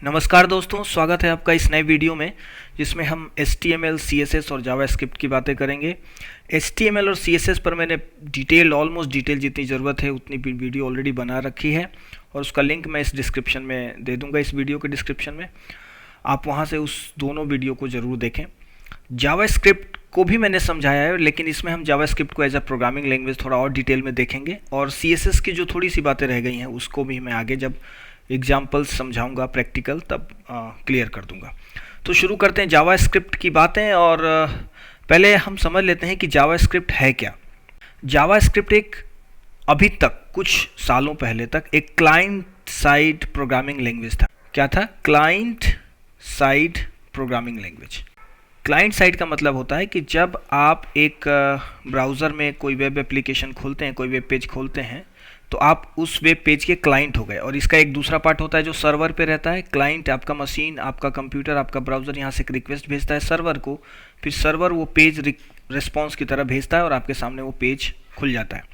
नमस्कार दोस्तों, स्वागत है आपका इस नए वीडियो में जिसमें हम HTML, CSS और जावास्क्रिप्ट की बातें करेंगे। HTML और CSS पर मैंने ऑलमोस्ट डिटेल जितनी ज़रूरत है उतनी वीडियो ऑलरेडी बना रखी है और उसका लिंक मैं इस डिस्क्रिप्शन में दे दूंगा, इस वीडियो के डिस्क्रिप्शन में। आप वहां से उस दोनों वीडियो को ज़रूर देखें। जावास्क्रिप्ट को भी मैंने समझाया है, लेकिन इसमें हम जावास्क्रिप्ट को एज अ प्रोग्रामिंग लैंग्वेज थोड़ा और डिटेल में देखेंगे और CSS की जो थोड़ी सी बातें रह गई हैं उसको भी मैं आगे जब एग्जाम्पल्स समझाऊंगा प्रैक्टिकल तब क्लियर कर दूंगा। तो शुरू करते हैं जावास्क्रिप्ट की बातें और पहले हम समझ लेते हैं कि जावास्क्रिप्ट है क्या। जावास्क्रिप्ट एक अभी तक कुछ सालों पहले तक एक क्लाइंट साइड प्रोग्रामिंग लैंग्वेज था। क्या था? Client side programming language. Client side का मतलब होता है कि जब आप एक ब्राउज़र में कोई वेब एप्लीकेशन खोलते हैं, कोई वेब पेज खोलते हैं, तो आप उस वेब पेज के क्लाइंट हो गए। और इसका एक दूसरा पार्ट होता है जो सर्वर पे रहता है। क्लाइंट आपका मशीन, आपका कंप्यूटर, आपका ब्राउज़र यहाँ से एक रिक्वेस्ट भेजता है सर्वर को, फिर सर्वर वो पेज रिस्पॉन्स की तरह भेजता है और आपके सामने वो पेज खुल जाता है।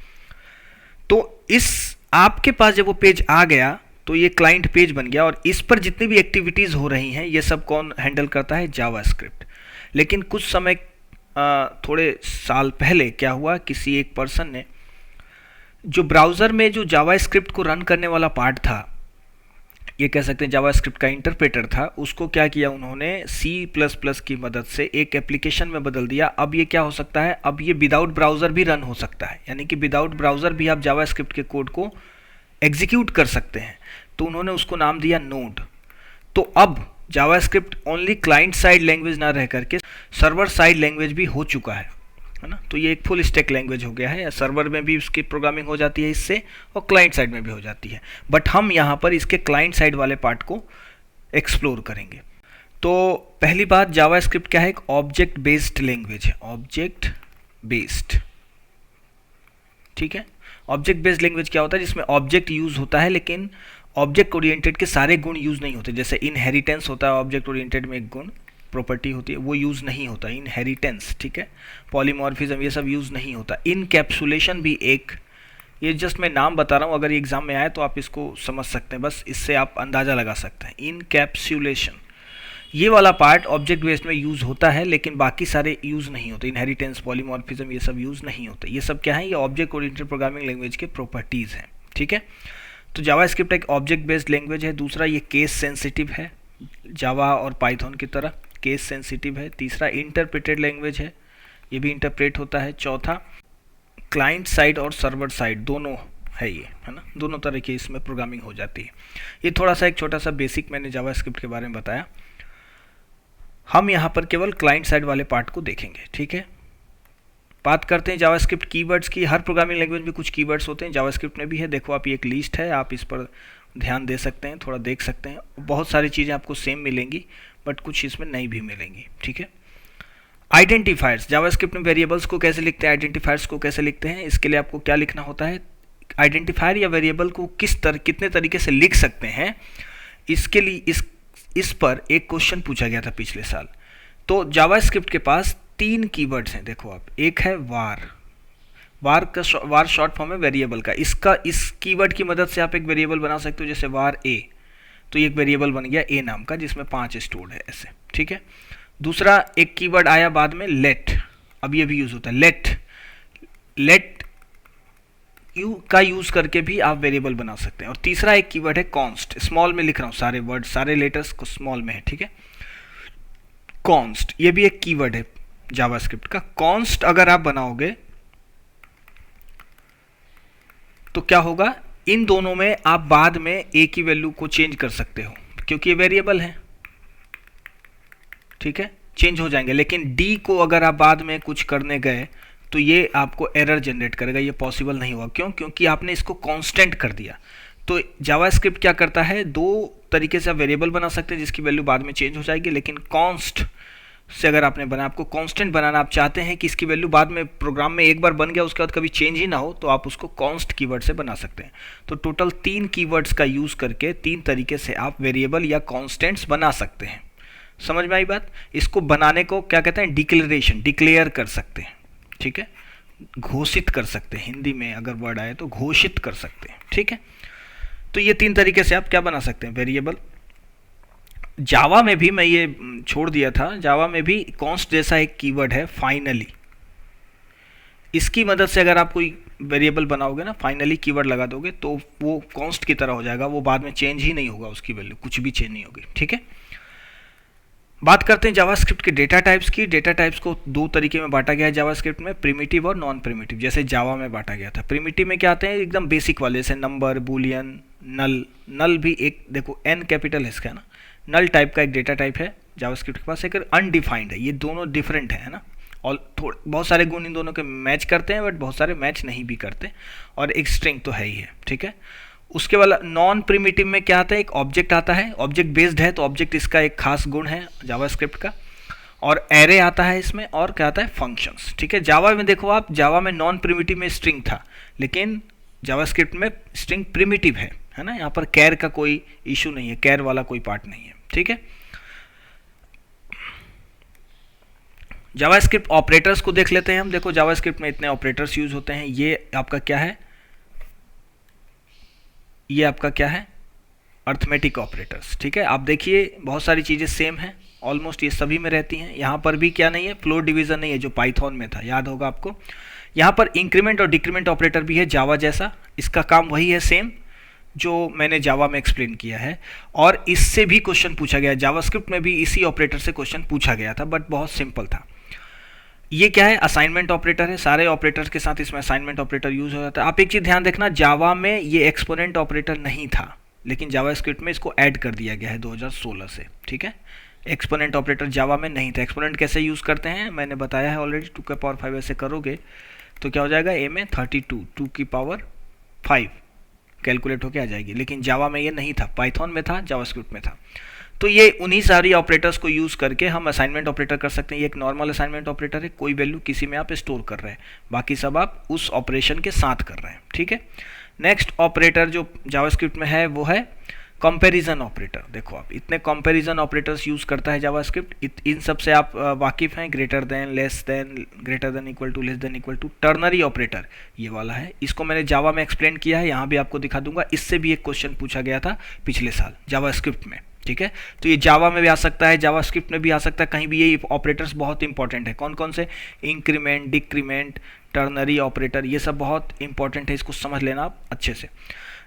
तो इस आपके पास जब वो पेज आ गया तो ये क्लाइंट पेज बन गया और इस पर जितनी भी एक्टिविटीज़ हो रही हैं ये सब कौन हैंडल करता है? जावास्क्रिप्ट। लेकिन कुछ समय थोड़े साल पहले क्या हुआ, किसी एक पर्सन ने जो ब्राउज़र में जो जावास्क्रिप्ट को रन करने वाला पार्ट था, ये कह सकते हैं जावास्क्रिप्ट का इंटरप्रेटर था, उसको क्या किया उन्होंने C++ की मदद से एक एप्लीकेशन में बदल दिया। अब ये क्या हो सकता है, अब ये विदाउट ब्राउज़र भी रन हो सकता है, यानी कि विदाउट ब्राउज़र भी आप जावास्क्रिप्ट के कोड को एग्जीक्यूट कर सकते हैं। तो उन्होंने उसको नाम दिया नोड। तो अब JavaScript only client side language ना रह करके सर्वर साइड लैंग्वेज भी हो चुका है ना। तो ये एक फुल स्टैक लैंग्वेज हो गया है। सर्वर में भी उसकी प्रोग्रामिंग हो जाती है इससे और क्लाइंट साइड में भी हो जाती है, बट हम यहाँ पर इसके क्लाइंट साइड वाले पार्ट को एक्सप्लोर करेंगे। तो पहली बात, जावास्क्रिप्ट क्या है? एक ऑब्जेक्ट बेस्ड लैंग्वेज है। ऑब्जेक्ट बेस्ड, ठीक है। ऑब्जेक्ट बेस्ड लैंग्वेज क्या होता है? जिसमें ऑब्जेक्ट यूज होता है लेकिन ऑब्जेक्ट ओरिएंटेड के सारे गुण यूज नहीं होते। जैसे इनहेरिटेंस होता है ऑब्जेक्ट ओरिएंटेड में, एक गुण प्रॉपर्टी होती है, वो यूज़ नहीं होता, इनहेरिटेंस, ठीक है। पॉलीमॉर्फिज्म ये सब यूज़ नहीं होता। इनकैप्सुलेशन भी एक, ये जस्ट मैं नाम बता रहा हूँ, अगर ये एग्जाम में आए तो आप इसको समझ सकते हैं, बस इससे आप अंदाज़ा लगा सकते हैं। इनकैप्सुलेशन ये वाला पार्ट ऑब्जेक्ट बेस्ड में यूज़ होता है लेकिन बाकी सारे यूज़ नहीं होते। इनहेरिटेंस, पॉलीमॉर्फिज्म ये सब यूज़ नहीं होते। ये सब क्या है? ये ऑब्जेक्ट ओरिएंटेड प्रोग्रामिंग लैंग्वेज के प्रॉपर्टीज़ हैं, ठीक है। तो जावास्क्रिप्ट एक ऑब्जेक्ट बेस्ड लैंग्वेज है। दूसरा, ये केस सेंसिटिव है, जावा और पाइथन की तरह केस सेंसिटिव है। तीसरा, इंटरप्रेटेड लैंग्वेज है, ये भी इंटरप्रेट होता है। चौथा, क्लाइंट साइड और सर्वर साइड दोनों है ये, है ना, दोनों तरह की इसमें प्रोग्रामिंग हो जाती है। ये थोड़ा सा एक छोटा सा बेसिक मैंने जावास्क्रिप्ट के बारे में बताया। हम यहाँ पर केवल क्लाइंट साइड वाले पार्ट को देखेंगे, ठीक है। बात करते हैं जावास्क्रिप्ट कीवर्ड्स की। हर प्रोग्रामिंग लैंग्वेज में कुछ कीवर्ड्स होते हैं, जावास्क्रिप्ट में भी है। देखो आप, ये एक लिस्ट है, आप इस पर ध्यान दे सकते हैं, थोड़ा देख सकते हैं। बहुत सारी चीज़ें आपको सेम मिलेंगी बट कुछ इसमें नहीं भी मिलेंगी, ठीक है। आइडेंटिफायर्स, जावास्क्रिप्ट में वेरिएबल्स को कैसे लिखते हैं, आइडेंटिफायर्स को कैसे लिखते हैं, इसके लिए आपको क्या लिखना होता है। आइडेंटिफायर या वेरिएबल को कितने तरीके से लिख सकते हैं, इसके लिए इस पर एक क्वेश्चन पूछा गया था पिछले साल। तो जावास्क्रिप्ट के पास 3 कीवर्ड्स हैं, देखो आप। एक है वार शॉर्ट फॉर्म है वेरिएबल का। इस कीवर्ड की मदद से आप एक वेरिएबल बना सकते हो, जैसे वार ए, तो ये एक वेरिएबल बन गया ए नाम का जिसमें 5 स्टोर्ड है, ऐसे, ठीक है। दूसरा एक कीवर्ड आया बाद में, लेट। अब ये भी यूज होता है, लेट यू का यूज करके भी आप वेरिएबल बना सकते हैं। और तीसरा एक कीवर्ड है कॉन्स्ट, स्मॉल में लिख रहा हूँ, सारे वर्ड सारे लेटर्स को स्मॉल में है, ठीक है। कॉन्स्ट ये भी एक कीवर्ड है जावास्क्रिप्ट का। कॉन्स्ट अगर आप बनाओगे तो क्या होगा, इन दोनों में आप बाद में ए की वैल्यू को चेंज कर सकते हो क्योंकि ये वेरिएबल है, ठीक है, चेंज हो जाएंगे। लेकिन डी को अगर आप बाद में कुछ करने गए तो ये आपको एरर जनरेट करेगा, ये पॉसिबल नहीं होगा। क्यों? क्योंकि आपने इसको कांस्टेंट कर दिया। तो जावास्क्रिप्ट क्या करता है, 2 तरीके से आप वेरिएबल बना सकते हैं जिसकी वैल्यू बाद में चेंज हो जाएगी, लेकिन कॉन्स्ट से अगर आपने बना, आपको कांस्टेंट बनाना, आप चाहते हैं कि इसकी वैल्यू बाद में प्रोग्राम में एक बार बन गया उसके बाद कभी चेंज ही ना हो, तो आप उसको कॉन्स्ट कीवर्ड से बना सकते हैं। तो टोटल 3 कीवर्ड्स का यूज करके 3 तरीके से आप वेरिएबल या कॉन्स्टेंट्स बना सकते हैं। समझ में आई बात? इसको बनाने को क्या कहते हैं? डिक्लेरेशन, डिक्लेयर कर सकते हैं, ठीक है, घोषित कर सकते हैं, हिंदी में अगर वर्ड आए तो घोषित कर सकते हैं, ठीक है। तो ये 3 तरीके से आप क्या बना सकते हैं, वेरिएबल, जावा में भी मैं ये छोड़ दिया था, जावा में भी कॉन्स्ट जैसा एक कीवर्ड है फाइनली, इसकी मदद से अगर आप कोई वेरिएबल बनाओगे ना, फाइनली कीवर्ड लगा दोगे तो वो कॉन्स्ट की तरह हो जाएगा, वो बाद में चेंज ही नहीं होगा, उसकी वैल्यू कुछ भी चेंज नहीं होगी। ठीक है, बात करते हैं जावास्क्रिप्ट के डेटा टाइप्स की। डेटा टाइप्स को दो तरीके में बांटा गया है जावास्क्रिप्ट में, प्रिमिटिव और नॉन प्रिमिटिव। जैसे जावा में बांटा गया था, प्रिमिटिव में क्या आते हैं एकदम बेसिक वाले, जैसे नंबर, बुलियन, नल। नल भी एक देखो एन कैपिटल है इसका ना, नल टाइप का एक डेटा टाइप है जावास्क्रिप्ट के पास। एक अनडिफाइंड है, ये दोनों डिफरेंट है ना, और थोड़े बहुत सारे गुण इन दोनों के मैच करते हैं, बट बहुत सारे मैच नहीं भी करते, और एक स्ट्रिंग तो है ही है। ठीक है, उसके वाला नॉन प्रिमिटिव में क्या आता है, एक ऑब्जेक्ट आता है, ऑब्जेक्ट बेस्ड है, तो ऑब्जेक्ट इसका एक खास गुण है जावास्क्रिप्ट का, और एरे आता है इसमें, और क्या आता है, फंक्शंस। ठीक है, जावा में देखो आप, जावा में नॉन प्रिमिटिव में स्ट्रिंग था, लेकिन जावास्क्रिप्ट में स्ट्रिंग प्रिमिटिव है ना, यहाँ पर कैर का कोई इशू नहीं है, कैर वाला कोई पार्ट नहीं है। ठीक है, जावास्क्रिप्ट ऑपरेटर्स को देख लेते हैं हम। देखो जावास्क्रिप्ट में इतने ऑपरेटर्स यूज होते हैं। ये आपका क्या है, ये आपका क्या है, अर्थमेटिक ऑपरेटर्स। ठीक है, आप देखिए बहुत सारी चीज़ें सेम हैं, ऑलमोस्ट ये सभी में रहती हैं। यहाँ पर भी क्या नहीं है, फ्लोट डिवीजन नहीं है जो पाइथन में था, याद होगा आपको। यहाँ पर इंक्रीमेंट और डिक्रीमेंट ऑपरेटर भी है जावा जैसा, इसका काम वही है सेम जो मैंने जावा में एक्सप्लेन किया है, और इससे भी क्वेश्चन पूछा गया, जावास्क्रिप्ट में भी इसी ऑपरेटर से क्वेश्चन पूछा गया था, बट बहुत सिंपल था। ये क्या है, असाइनमेंट ऑपरेटर है, सारे ऑपरेटर्स के साथ इसमें असाइनमेंट ऑपरेटर यूज हो जाता है। आप एक चीज़ ध्यान देखना, जावा में ये एक्सपोनेंट ऑपरेटर नहीं था, लेकिन जावास्क्रिप्ट में इसको ऐड कर दिया गया है 2016 से। ठीक है, एक्सपोनेंट ऑपरेटर जावा में नहीं था। एक्सपोनेंट कैसे यूज़ करते हैं मैंने बताया है ऑलरेडी, 2 की पावर 5 ऐसे करोगे तो क्या हो जाएगा, ए में 32 2 की पावर 5 कैलकुलेट होके आ जाएगी, लेकिन जावा में ये नहीं था, पाइथन में था, जावास्क्रिप्ट में था। तो ये उन्हीं सारी ऑपरेटर्स को यूज़ करके हम असाइनमेंट ऑपरेटर कर सकते हैं। ये एक नॉर्मल असाइनमेंट ऑपरेटर है, कोई वैल्यू किसी में आप स्टोर कर रहे हैं, बाकी सब आप उस ऑपरेशन के साथ कर रहे हैं। ठीक है, नेक्स्ट ऑपरेटर जो जावास्क्रिप्ट में है वो है कंपैरिजन ऑपरेटर। देखो आप, इतने कंपैरिजन ऑपरेटर्स यूज़ करता है जावास्क्रिप्ट, इन सब से आप वाकिफ़ हैं, greater than, less than, greater than equal to, less than equal to. Ternary operator ये वाला है, इसको मैंने जावा में एक्सप्लेन किया है, यहाँ भी आपको दिखा दूंगा। इससे भी एक क्वेश्चन पूछा गया था पिछले साल जावास्क्रिप्ट में। ठीक है, तो ये जावा में भी आ सकता है, जावास्क्रिप्ट में भी आ सकता है, कहीं भी ये ऑपरेटर्स बहुत इंपॉर्टेंट है। कौन कौन से, इंक्रीमेंट, डिक्रीमेंट, टर्नरी ऑपरेटर, ये सब बहुत इंपॉर्टेंट है, इसको समझ लेना आप अच्छे से।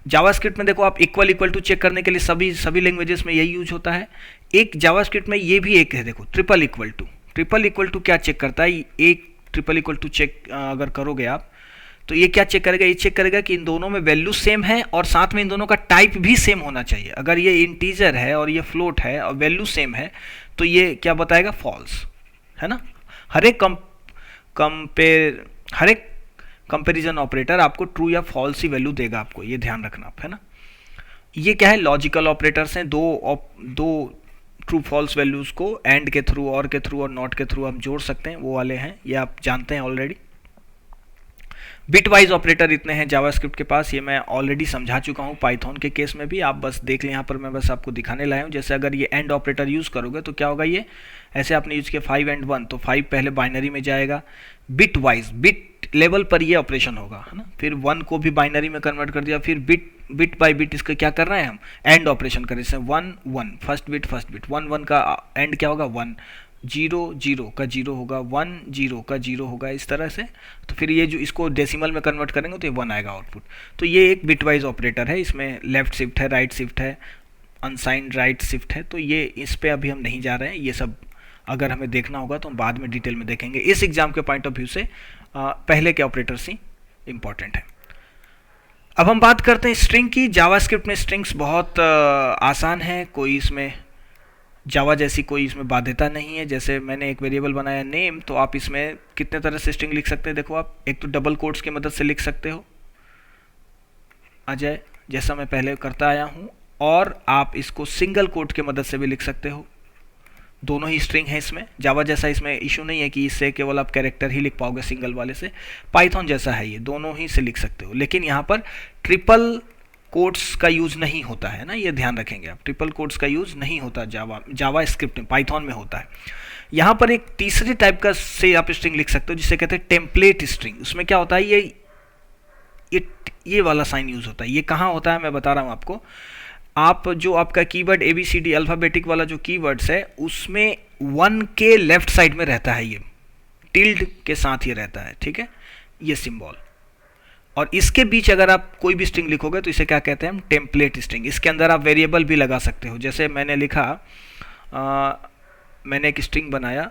जावास्क्रिप्ट में देखो आप, इक्वल इक्वल टू चेक करने के लिए सभी लैंग्वेजेस में यही यूज होता है। एक जावास्क्रिप्ट में ये भी एक है, देखो triple equal to. Triple equal to क्या चेक करता है, एक ट्रिपल इक्वल टू चेक अगर करोगे आप, तो ये क्या चेक करेगा, ये चेक करेगा कि इन दोनों में वैल्यू सेम है, और साथ में इन दोनों का टाइप भी सेम होना चाहिए। अगर ये इंटीजर है और ये फ्लोट है और वैल्यू सेम है, तो ये क्या बताएगा, फॉल्स, है ना। हर एक कंपेरिजन ऑपरेटर आपको ट्रू या फॉल्स ही वैल्यू देगा आपको, ये ध्यान रखना आप, है ना। ये क्या है, लॉजिकल ऑपरेटर्स हैं, दो ट्रू फॉल्स वैल्यूज को एंड के थ्रू, और के थ्रू और नॉट के थ्रू हम जोड़ सकते हैं, वो वाले हैं, ये आप जानते हैं ऑलरेडी। बिट वाइज ऑपरेटर इतने हैं जावास्क्रिप्ट के पास, ये मैं ऑलरेडी समझा चुका हूँ पाइथन के केस में भी, आप बस देख लें, यहाँ पर मैं बस आपको दिखाने लाया हूँ। जैसे अगर ये एंड ऑपरेटर यूज़ करोगे तो क्या होगा, ये ऐसे आपने यूज़ किया 5 and 1, तो 5 पहले बाइनरी में जाएगा, बिट वाइज, बिट लेवल पर ये ऑपरेशन होगा, है ना। फिर 1 को भी बाइनरी में कन्वर्ट कर दिया, फिर बिट बाय बिट इसका क्या कर रहे हैं हम, एंड ऑपरेशन कर रहे हैं। 1 1 फर्स्ट बिट 1 1 का एंड क्या होगा, 1 0 0 का 0 होगा, 1 0 का 0 होगा, इस तरह से। तो फिर ये जो इसको डेसिमल में कन्वर्ट करेंगे तो ये 1 आएगा आउटपुट। तो ये एक बिटवाइज ऑपरेटर है, इसमें लेफ्ट शिफ्ट है, राइट शिफ्ट है, अनसाइंड राइट शिफ्ट है। तो ये इस पे अभी हम नहीं जा रहे हैं, ये सब अगर हमें देखना होगा तो हम बाद में डिटेल में देखेंगे। इस एग्जाम के पॉइंट ऑफ व्यू से पहले के ऑपरेटर्स ही इंपॉर्टेंट है। अब हम बात करते हैं स्ट्रिंग की। जावास्क्रिप्ट में स्ट्रिंग्स बहुत आसान है, कोई इसमें जावा जैसी कोई इसमें बाध्यता नहीं है। जैसे मैंने एक वेरिएबल बनाया नेम, तो आप इसमें कितने तरह से स्ट्रिंग लिख सकते हैं, देखो आप, एक तो डबल कोट्स की मदद से लिख सकते हो, आ जाए जैसा मैं पहले करता आया हूँ, और आप इसको सिंगल कोट की मदद से भी लिख सकते हो। दोनों ही स्ट्रिंग है इसमें, जावा जैसा इसमें इशू नहीं है कि इससे केवल आप कैरेक्टर ही लिख पाओगे सिंगल वाले से, पाइथन जैसा है ये, दोनों ही से लिख सकते हो। लेकिन यहाँ पर ट्रिपल कोट्स का यूज़ नहीं होता है ना, ये ध्यान रखेंगे आप, ट्रिपल कोट्स का यूज़ नहीं होता जावा स्क्रिप्ट में, पाइथन में होता है। यहाँ पर एक तीसरे टाइप का से आप स्ट्रिंग लिख सकते हो जिसे कहते हैं टेम्पलेट स्ट्रिंग। उसमें क्या होता है, ये वाला साइन यूज़ होता है। ये कहाँ होता है मैं बता रहा हूँ आपको, आप जो आपका कीवर्ड ABCD अल्फ़ाबेटिक वाला जो कीवर्ड्स है उसमें 1 के लेफ्ट साइड में रहता है, ये टिल्ड के साथ ये रहता है, ठीक है, ये सिंबल। और इसके बीच अगर आप कोई भी स्ट्रिंग लिखोगे तो इसे क्या कहते हैं हम, टेम्पलेट स्ट्रिंग। इसके अंदर आप वेरिएबल भी लगा सकते हो, जैसे मैंने लिखा मैंने एक स्ट्रिंग बनाया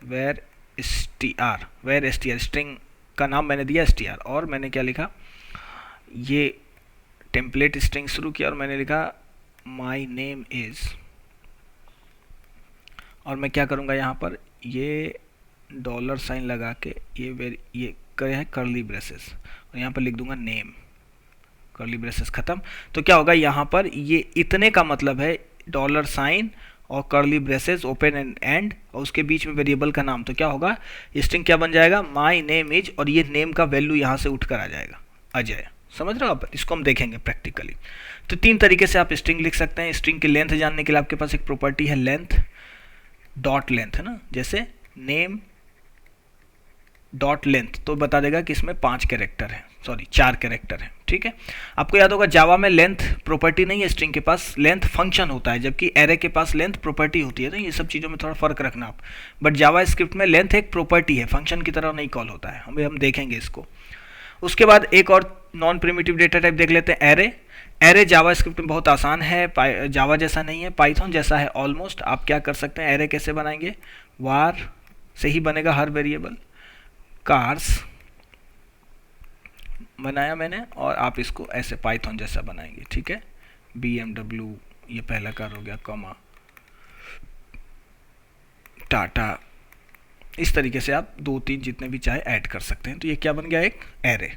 वेर str, स्ट्रिंग का नाम मैंने दिया str, और मैंने क्या लिखा, ये टेम्पलेट स्ट्रिंग शुरू किया और मैंने लिखा माई नेम इज़, और मैं क्या करूँगा यहाँ पर ये $साइन लगा के ये करे है कर्ली ब्रेसेस, और यहाँ पर लिख दूंगा नेम, कर्ली ब्रेसेस ख़त्म। तो क्या होगा यहाँ पर, ये इतने का मतलब है $साइन और कर्ली ब्रेसेस ओपन एंड और उसके बीच में वेरिएबल का नाम। तो क्या होगा, स्ट्रिंग क्या बन जाएगा, माई नेम इज, और ये नेम का वैल्यू यहाँ से उठ कर आ जाएगा अजय। समझ रहे हो आप, इसको हम देखेंगे प्रैक्टिकली। तो 3 तरीके से आप स्ट्रिंग लिख सकते हैं। स्ट्रिंग की लेंथ जानने के लिए आपके पास एक प्रॉपर्टी है लेंथ, डॉट लेंथ है ना, जैसे नेम डॉट लेंथ, तो बता देगा कि इसमें 4 कैरेक्टर है, ठीक है। आपको याद होगा जावा में लेंथ प्रॉपर्टी नहीं है स्ट्रिंग के पास, लेंथ फंक्शन होता है, जबकि एरे के पास लेंथ प्रॉपर्टी होती है। तो ये सब चीज़ों में थोड़ा फर्क रखना आप। बट जावा स्क्रिप्ट में लेंथ एक प्रॉपर्टी है, फंक्शन की तरह नहीं कॉल होता है। हम देखेंगे इसको। उसके बाद एक और नॉन प्रिमिटिव डेटा टाइप देख लेते हैं, एरे। एरे जावा स्क्रिप्ट में बहुत आसान है, जावा जैसा नहीं है, पाइथन जैसा है ऑलमोस्ट। आप क्या कर सकते हैं, एरे कैसे बनाएंगे, वार से ही बनेगा हर वेरिएबल। कार्स बनाया मैंने, और आप इसको ऐसे पाइथन जैसा बनाएंगे, ठीक है। BMW ये पहला कार हो गया, कॉमा टाटा, इस तरीके से आप 2-3 जितने भी चाहे ऐड कर सकते हैं। तो ये क्या बन गया, एक एरे।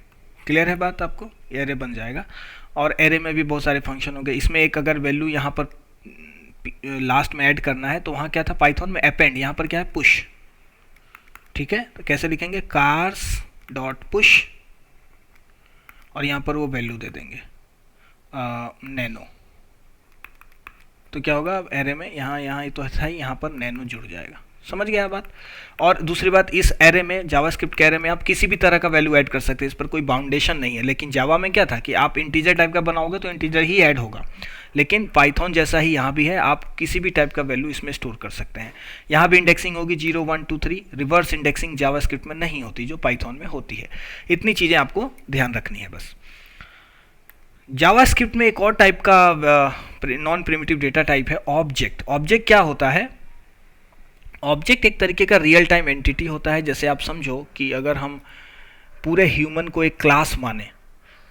क्लियर है बात आपको, एरे बन जाएगा। और एरे में भी बहुत सारे फंक्शन हो गए। इसमें एक अगर वैल्यू यहाँ पर लास्ट में ऐड करना है तो वहाँ क्या था पाइथन में, अपेंड, यहाँ पर क्या है, पुश, ठीक है। तो कैसे लिखेंगे, कार्स डॉट पुश, और यहाँ पर वो वैल्यू दे देंगे नैनो। तो क्या होगा, अब एरे में यहाँ तो था ही, यहाँ पर नैनो जुड़ जाएगा। समझ गया बात। और दूसरी बात, इस एरे में, जावास्क्रिप्ट के एरे में आप किसी भी तरह का वैल्यू ऐड कर सकते हैं, इस पर कोई बाउंडेशन नहीं है। लेकिन जावा में क्या था कि आप इंटीजर टाइप का बनाओगे तो इंटीजर ही ऐड होगा, लेकिन पाइथन जैसा ही यहाँ भी है, आप किसी भी टाइप का वैल्यू इसमें स्टोर कर सकते हैं। यहाँ भी इंडेक्सिंग होगी 0 1 2 3, रिवर्स इंडेक्सिंग जावास्क्रिप्ट में नहीं होती जो पाइथन में होती है। इतनी चीज़ें आपको ध्यान रखनी है बस। जावास्क्रिप्ट में एक और टाइप का नॉन प्रिमिटिव डेटा टाइप है ऑब्जेक्ट। ऑब्जेक्ट क्या होता है, ऑब्जेक्ट एक तरीके का रियल टाइम एंटिटी होता है। जैसे आप समझो कि अगर हम पूरे ह्यूमन को एक क्लास माने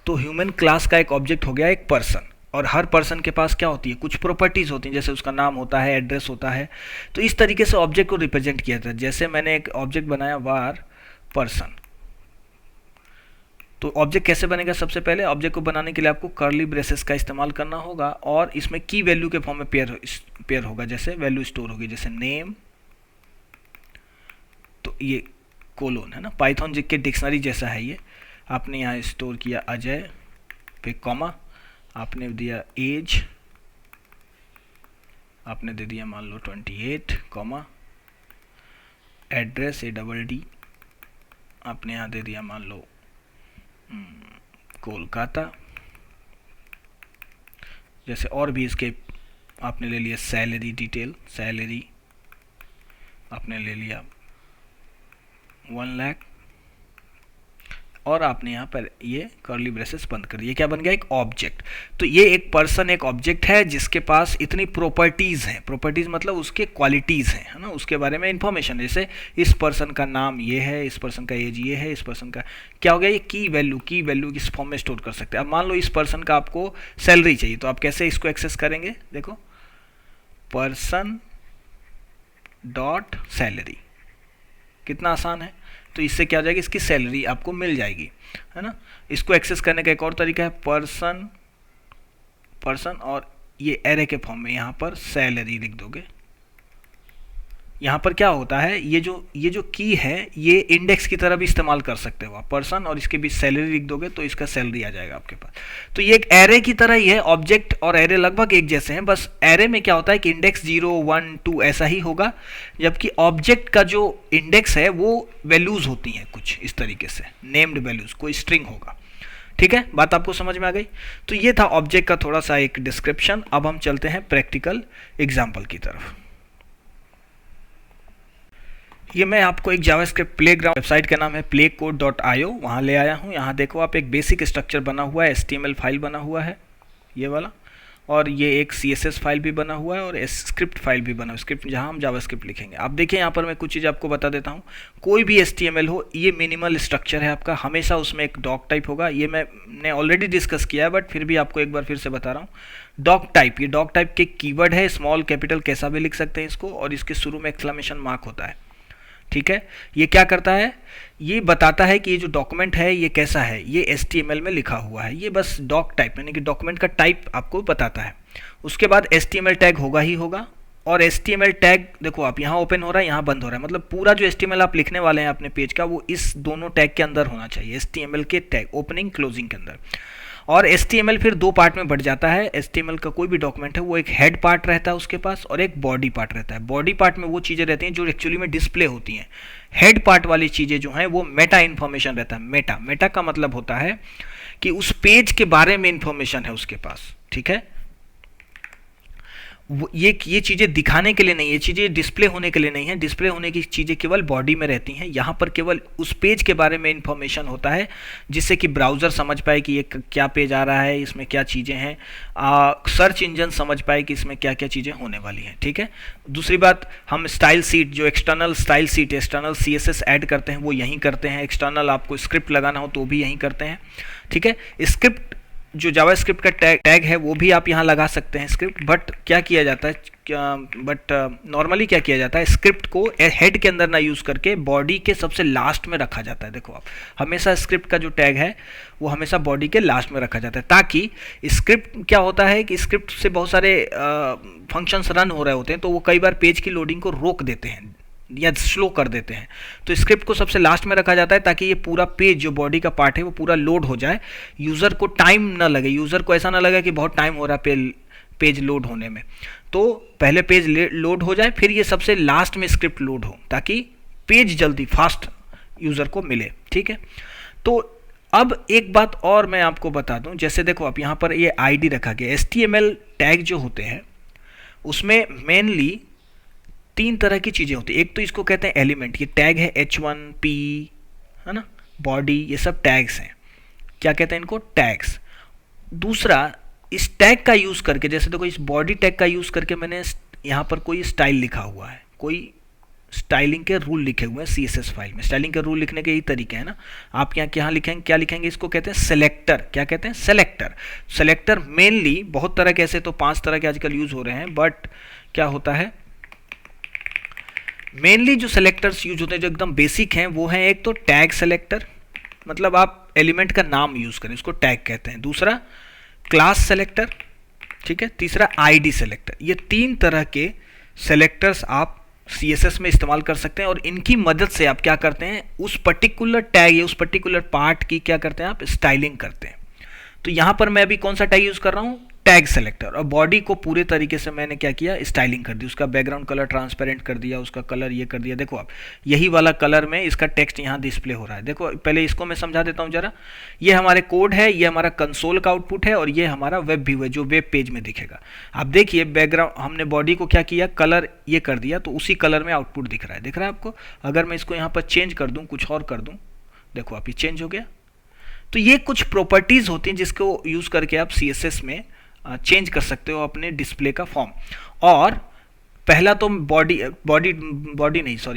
तो ह्यूमन क्लास का एक ऑब्जेक्ट हो गया एक पर्सन, और हर पर्सन के पास क्या होती है, कुछ प्रॉपर्टीज़ होती हैं, जैसे उसका नाम होता है, एड्रेस होता है। तो इस तरीके से ऑब्जेक्ट को रिप्रेजेंट किया जाता है। जैसे मैंने एक ऑब्जेक्ट बनाया वार पर्सन, तो ऑब्जेक्ट कैसे बनेगा, सबसे पहले ऑब्जेक्ट को बनाने के लिए आपको कर्ली ब्रेसेस का इस्तेमाल करना होगा, और इसमें की वैल्यू के फॉर्म में पेयर होगा, जैसे वैल्यू स्टोर होगी, जैसे नेम, तो ये कोलोन है ना, पाइथन के डिक्शनरी जैसा है ये। आपने यहाँ स्टोर किया अजय, पे कॉमा, आपने दिया एज, आपने दे दिया मान लो 28, कॉमा, एड्रेस ADD, आपने यहाँ दे दिया मान लो कोलकाता। जैसे और भी इसके आपने ले लिया सैलरी डिटेल, सैलरी आपने ले लिया 1 लाख, और आपने यहाँ पर ये कर्ली ब्रेसेस बंद कर दिए। क्या बन गया, एक ऑब्जेक्ट। तो ये एक पर्सन एक ऑब्जेक्ट है जिसके पास इतनी प्रॉपर्टीज़ हैं, प्रॉपर्टीज़ मतलब उसके क्वालिटीज़ हैं, है ना, उसके बारे में इंफॉर्मेशन। जैसे इस पर्सन का नाम ये है, इस पर्सन का एज ये है, इस पर्सन का क्या हो गया, ये की वैल्यू किस फॉर्म में स्टोर कर सकते हैं। अब मान लो इस पर्सन का आपको सैलरी चाहिए, तो आप कैसे इसको एक्सेस करेंगे, देखो पर्सन डॉट सैलरी, कितना आसान है। तो इससे क्या हो जाएगी, इसकी सैलरी आपको मिल जाएगी, है ना। इसको एक्सेस करने का एक और तरीका है पर्सन और ये एरे के फॉर्म में यहाँ पर सैलरी लिख दोगे। यहाँ पर क्या होता है, ये जो की है ये इंडेक्स की तरह भी इस्तेमाल कर सकते हो आप। पर्सन और इसके बीच सैलरी लिख दोगे तो इसका सैलरी आ जाएगा आपके पास। तो ये एक एरे की तरह ही है, ऑब्जेक्ट और एरे लगभग एक जैसे हैं, बस एरे में क्या होता है कि इंडेक्स 0 1 2 ऐसा ही होगा, जबकि ऑब्जेक्ट का जो इंडेक्स है वो वैल्यूज होती हैं कुछ इस तरीके से, नेम्ड वैल्यूज, कोई स्ट्रिंग होगा, ठीक है, बात आपको समझ में आ गई। तो ये था ऑब्जेक्ट का थोड़ा सा एक डिस्क्रिप्शन। अब हम चलते हैं प्रैक्टिकल एग्जाम्पल की तरफ। ये मैं आपको एक जावास्क्रिप्ट प्लेग्राउंड, वेबसाइट का नाम है playcode.io, वहाँ ले आया हूँ। यहाँ देखो आप, एक बेसिक स्ट्रक्चर बना हुआ है, HTML फाइल बना हुआ है ये वाला, और ये एक CSS फाइल भी बना हुआ है और स्क्रिप्ट फाइल भी बना हुआ है, स्क्रिप्ट जहाँ हम जावास्क्रिप्ट लिखेंगे। आप देखिए यहाँ पर मैं कुछ चीज़ आपको बता देता हूँ। कोई भी HTML हो, ये मिनिमल स्ट्रक्चर है आपका, हमेशा उसमें एक डॉक टाइप होगा। ये मैंने ऑलरेडी डिस्कस किया है, बट फिर भी आपको एक बार फिर से बता रहा हूँ। डॉक टाइप, ये डॉक टाइप के कीवर्ड है, स्मॉल कैपिटल कैसा भी लिख सकते हैं इसको, और इसके शुरू में एक्सक्लेमेशन मार्क होता है। ठीक है, ये क्या करता है, ये बताता है कि ये जो डॉक्यूमेंट है ये कैसा है, ये HTML में लिखा हुआ है। ये बस डॉक टाइप यानी कि डॉक्यूमेंट का टाइप आपको बताता है। उसके बाद HTML टैग होगा ही होगा, और HTML टैग देखो आप, यहाँ ओपन हो रहा है, यहाँ बंद हो रहा है, मतलब पूरा जो HTML आप लिखने वाले हैं अपने पेज का, वो इस दोनों टैग के अंदर होना चाहिए, HTML के टैग ओपनिंग क्लोजिंग के अंदर। और HTML फिर दो पार्ट में बढ़ जाता है। HTML का कोई भी डॉक्यूमेंट है वो एक हेड पार्ट रहता है उसके पास, और एक बॉडी पार्ट रहता है। बॉडी पार्ट में वो चीज़ें रहती हैं जो एक्चुअली में डिस्प्ले होती हैं। हेड पार्ट वाली चीज़ें जो हैं वो मेटा इन्फॉर्मेशन रहता है। मेटा का मतलब होता है कि उस पेज के बारे में इंफॉर्मेशन है उसके पास। ठीक है, ये चीज़ें दिखाने के लिए नहीं, ये चीज़ें डिस्प्ले होने के लिए नहीं है। डिस्प्ले होने की चीज़ें केवल बॉडी में रहती हैं। यहाँ पर केवल उस पेज के बारे में इंफॉर्मेशन होता है, जिससे कि ब्राउज़र समझ पाए कि ये क्या पेज आ रहा है, इसमें क्या चीज़ें हैं, सर्च इंजन समझ पाए कि इसमें क्या क्या चीज़ें होने वाली हैं। ठीक है, दूसरी बात, हम स्टाइल सीट, जो external style seat, external CSS add करते हैं वो यहीं करते हैं। एक्सटर्नल आपको स्क्रिप्ट लगाना हो तो भी यहीं करते हैं। ठीक है, स्क्रिप्ट जो जावास्क्रिप्ट का टैग है वो भी आप यहाँ लगा सकते हैं स्क्रिप्ट, बट क्या किया जाता है, नॉर्मली क्या किया जाता है, स्क्रिप्ट को हेड के अंदर ना यूज़ करके बॉडी के सबसे लास्ट में रखा जाता है। देखो आप, हमेशा स्क्रिप्ट का जो टैग है वो हमेशा बॉडी के लास्ट में रखा जाता है, ताकि स्क्रिप्ट क्या होता है कि स्क्रिप्ट से बहुत सारे फंक्शंस रन हो रहे होते हैं, तो वो कई बार पेज की लोडिंग को रोक देते हैं या स्लो कर देते हैं। तो स्क्रिप्ट को सबसे लास्ट में रखा जाता है ताकि ये पूरा पेज जो बॉडी का पार्ट है वो पूरा लोड हो जाए, यूज़र को टाइम ना लगे, यूज़र को ऐसा ना लगे कि बहुत टाइम हो रहा है पेज लोड होने में। तो पहले पेज लोड हो जाए, फिर ये सबसे लास्ट में स्क्रिप्ट लोड हो, ताकि पेज जल्दी फास्ट यूज़र को मिले। ठीक है, तो अब एक बात और मैं आपको बता दूं, जैसे देखो आप यहाँ पर ये ID रखा गया। HTML टैग जो होते हैं उसमें मेनली तीन तरह की चीज़ें होती है। एक तो इसको कहते हैं एलिमेंट, ये टैग है H1P, है ना, बॉडी, ये सब टैग्स हैं। क्या कहते हैं इनको, टैग्स। दूसरा, इस टैग का यूज़ करके, जैसे देखो इस बॉडी टैग का यूज़ करके मैंने यहाँ पर कोई स्टाइल लिखा हुआ है, कोई स्टाइलिंग के रूल लिखे हुए हैं CSS फाइल में। स्टाइलिंग के रूल लिखने के यही तरीके हैं ना। आप यहाँ क्या लिखेंगे, क्या लिखेंगे, इसको कहते हैं सेलेक्टर। क्या कहते हैं, सेलेक्टर। सेलेक्टर मेनली बहुत तरह के, ऐसे तो 5 तरह के आजकल यूज़ हो रहे हैं, बट क्या होता है, मेनली जो सेलेक्टर्स यूज होते हैं जो एकदम बेसिक हैं वो हैं, एक तो टैग सेलेक्टर, मतलब आप एलिमेंट का नाम यूज़ करें, उसको टैग कहते हैं। दूसरा क्लास सेलेक्टर, ठीक है। तीसरा ID सेलेक्टर। ये 3 तरह के सेलेक्टर्स आप CSS में इस्तेमाल कर सकते हैं, और इनकी मदद से आप क्या करते हैं, उस पर्टिकुलर टैग या उस पर्टिकुलर पार्ट की क्या करते हैं, आप स्टाइलिंग करते हैं। तो यहाँ पर मैं अभी कौन सा टैग यूज़ कर रहा हूँ, टैग सेलेक्टर। और बॉडी को पूरे तरीके से मैंने क्या किया, स्टाइलिंग कर दी, उसका बैकग्राउंड कलर ट्रांसपेरेंट कर दिया, उसका कलर ये कर दिया। देखो आप, यही वाला कलर में इसका टेक्स्ट यहाँ डिस्प्ले हो रहा है। देखो पहले इसको मैं समझा देता हूँ जरा। ये हमारे कोड है, ये हमारा कंसोल का आउटपुट है, और ये हमारा वेब व्यू है जो वेब पेज में दिखेगा। आप देखिए बैकग्राउंड, हमने बॉडी को क्या किया, कलर ये कर दिया, तो उसी कलर में आउटपुट दिख रहा है। दिख रहा है आपको। अगर मैं इसको यहाँ पर चेंज कर दूँ, कुछ और कर दूँ, देखो आप, ये चेंज हो गया। तो ये कुछ प्रॉपर्टीज़ होती हैं जिसको यूज़ करके आप CSS में चेंज कर सकते हो अपने डिस्प्ले का फॉर्म। और पहला तो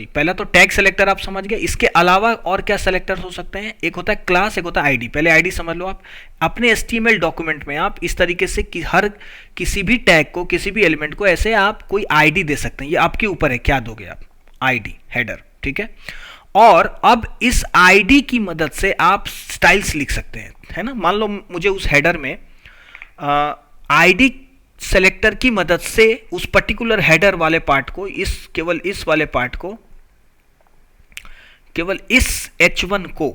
पहला तो टैग सेलेक्टर आप समझ गए। इसके अलावा और क्या सेलेक्टर्स हो सकते हैं, एक होता है क्लास, एक होता है ID। पहले ID समझ लो आप। अपने HTML डॉक्यूमेंट में आप इस तरीके से कि हर किसी भी टैग को, किसी भी एलिमेंट को ऐसे आप कोई ID दे सकते हैं। ये आपके ऊपर है, क्या दोगे आप, ID हेडर, ठीक है। और अब इस ID की मदद से आप स्टाइल्स लिख सकते हैं, है ना। मान लो मुझे उस हेडर में ID सेलेक्टर की मदद से उस पर्टिकुलर हेडर वाले पार्ट को, केवल इस वाले पार्ट को, केवल इस H1 को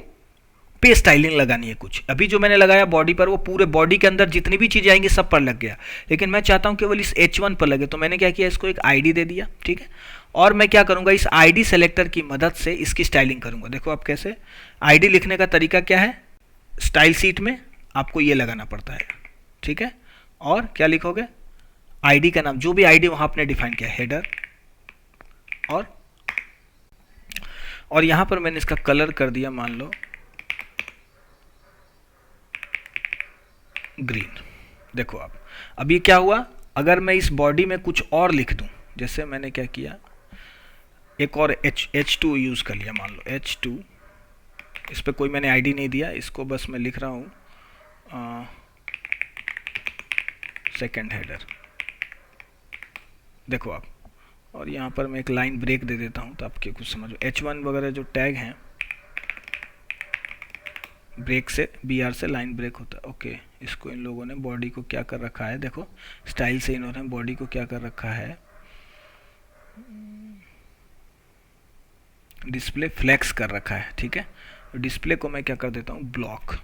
पे स्टाइलिंग लगानी है कुछ। अभी जो मैंने लगाया बॉडी पर, वो पूरे बॉडी के अंदर जितनी भी चीजें आएंगी सब पर लग गया, लेकिन मैं चाहता हूं केवल इस H1 पर लगे। तो मैंने क्या किया, इसको एक ID दे दिया, ठीक है। और मैं क्या करूंगा, इस ID सेलेक्टर की मदद से इसकी स्टाइलिंग करूंगा। देखो आप कैसे, ID लिखने का तरीका क्या है, स्टाइल सीट में आपको ये लगाना पड़ता है, ठीक है। और क्या लिखोगे, आईडी का नाम, जो भी आईडी वहां आपने डिफाइन किया, हेडर, और यहां पर मैंने इसका कलर कर दिया मान लो ग्रीन। देखो आप, अब ये क्या हुआ, अगर मैं इस बॉडी में कुछ और लिख दूं, जैसे मैंने क्या किया, एक और H2 यूज कर लिया, मान लो H2, इस पे कोई मैंने आईडी नहीं दिया, इसको बस मैं लिख रहा हूं सेकंड हेडर। देखो आप, और यहाँ पर मैं एक लाइन ब्रेक दे देता हूँ तो आपके कुछ समझो, H1 वगैरह जो टैग हैं, ब्रेक से BR से लाइन ब्रेक होता है। ओके, इसको इन लोगों ने बॉडी को क्या कर रखा है, देखो स्टाइल से इन्होंने बॉडी को क्या कर रखा है, डिस्प्ले फ्लेक्स कर रखा है, ठीक है। तो डिस्प्ले को मैं क्या कर देता हूँ, ब्लॉक।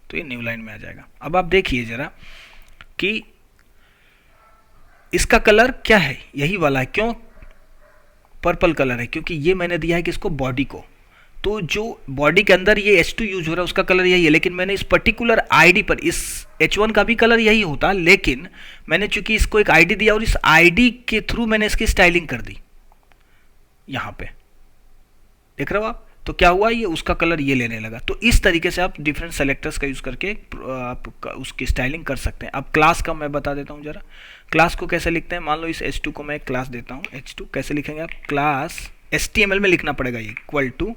तो ये न्यू लाइन में आ जाएगा। अब आप देखिए जरा कि इसका कलर क्या है, यही वाला है। क्यों पर्पल कलर है, क्योंकि ये मैंने दिया है कि इसको बॉडी को, तो जो बॉडी के अंदर ये H2 यूज हो रहा है उसका कलर यही है, लेकिन मैंने इस पर्टिकुलर आईडी पर, इस H1 का भी कलर यही होता, लेकिन मैंने चूंकि इसको एक आईडी दिया और इस आईडी के थ्रू मैंने इसकी स्टाइलिंग कर दी, यहां पे देख रहे हो आप। तो क्या हुआ, ये उसका कलर ये लेने लगा। तो इस तरीके से आप डिफरेंट सेलेक्टर्स का यूज करके आप उसकी स्टाइलिंग कर सकते हैं। अब क्लास का मैं बता देता हूं जरा, क्लास को कैसे लिखते हैं। मान लो इस H2 को मैं एक क्लास देता हूं, H2 कैसे लिखेंगे आप, क्लास HTML में लिखना पड़ेगा, ये इक्वल टू